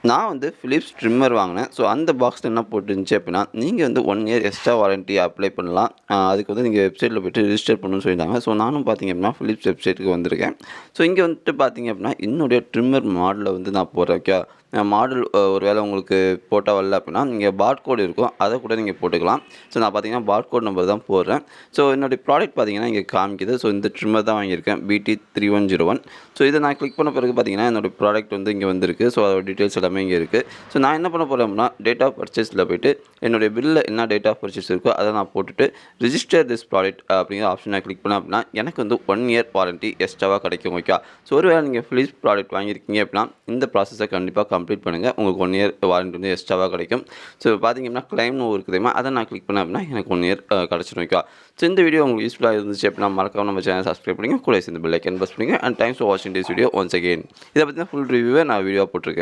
நான் வந்து Philips trimmer வாங்கினேன். ஸோ அந்த பாக்ஸில என்ன போட்டுருந்துச்சு அப்படின்னா, நீங்க வந்து 1 இயர் எக்ஸ்ட்ரா வாரண்டி அப்ளை பண்ணலாம். அதுக்கு வந்து நீங்க வெப்சைட்ல போய்ட்டு ரிஜிஸ்டர் பண்ணணும்னு சொல்லியிருந்தாங்க. ஸோ நானும் பார்த்தீங்க அப்படின்னா Philips வெப்சைட்டுக்கு வந்திருக்கேன். ஸோ இங்க வந்துட்டு பார்த்தீங்க அப்படின்னா, என்னுடைய ட்ரிம்மர் மாடல வந்து நான் போடுறேன். ஓகேவா? மாடல் ஒரு வேளை உங்களுக்கு போட்டா வரல அப்படின்னா, நீங்க பார்கோட் இருக்கும். அத கூட நீங்க போட்டுக்கலாம். ஸோ நான் பார்த்தீங்கன்னா பார்கோட் நம்பர் தான் போடுறேன். ஸோ என்னுடைய ப்ராடக்ட் பார்த்தீங்கன்னா இங்க காமிக்குது. ஸோ இந்த ட்ரிம்மர் தான் வாங்கியிருக்கேன். BT3101. ஸோ இத நான் கிளிக் பண்ண பிறகு பார்த்தீங்கன்னா, என்னோட ப்ராடக்ட் வந்து இங்க வந்திருக்கு. ஸோ அதோட டீட்டெயில்ஸ் எல்லாமே இங்க இருக்கு. ஸோ நான் என்ன பண்ண போறேன் அப்படின்னா, டேட் ஆஃப் பர்ச்சேஸ்ல போயிட்டு என்னுடைய பில்ல என்ன டேட் ஆஃப் பர்ச்சேஸ் இருக்கோ அத நான் போட்டுட்டு, ரிஜிஸ்டர் திஸ் ப்ராடக்ட் அப்படிங்கிற ஆப்ஷன் நான் கிளிக் பண்ணேன் அப்படின்னா, எனக்கு வந்து 1 இயர் வாரண்டி எக்ஸ்ட்ராவா கிடைக்கும். ஓகேவா? ஸோ ஒருவேளை நீங்க Philips ப்ராடக்ட் வாங்கியிருக்கீங்க அப்படின்னா, இந்த ப்ராசஸ கண்டிப்பா கம்ப்ளீட் பண்ணுங்க. உங்களுக்கு 1 இயர் வாரண்டி வந்து எக்ஸ்ட்ராவா கிடைக்கும். ஸோ பார்த்தீங்க அப்படின்னா, கிளைம்னு இருக்குது தெரியுமா? அத நான் கிளிக் பண்ணேன் அப்படின்னா, எனக்கு 1 இயர் கிடைச்சிடும். ஓகேவா? ஸோ இந்த வீடியோ உங்களுக்கு யூஸ்ஃபுல்லா இருந்துச்சு அப்படின்னா, மறக்காம நம்ம சேனல் சப்ஸ்கிரைப் பண்ணுங்க. கூடவே சேர்ந்து பெல் ஐகான் பிரஸ் பண்ணுங்க. அண்ட் தேங்க்ஸ் ஃபார் வாட்சிங் திஸ் வீடியோ ஒன்ஸ் அகைன். இத பத்தின ஃபுல் ரிவ்யூவ நான் வீடியோவா போட்டிருக்கேன்.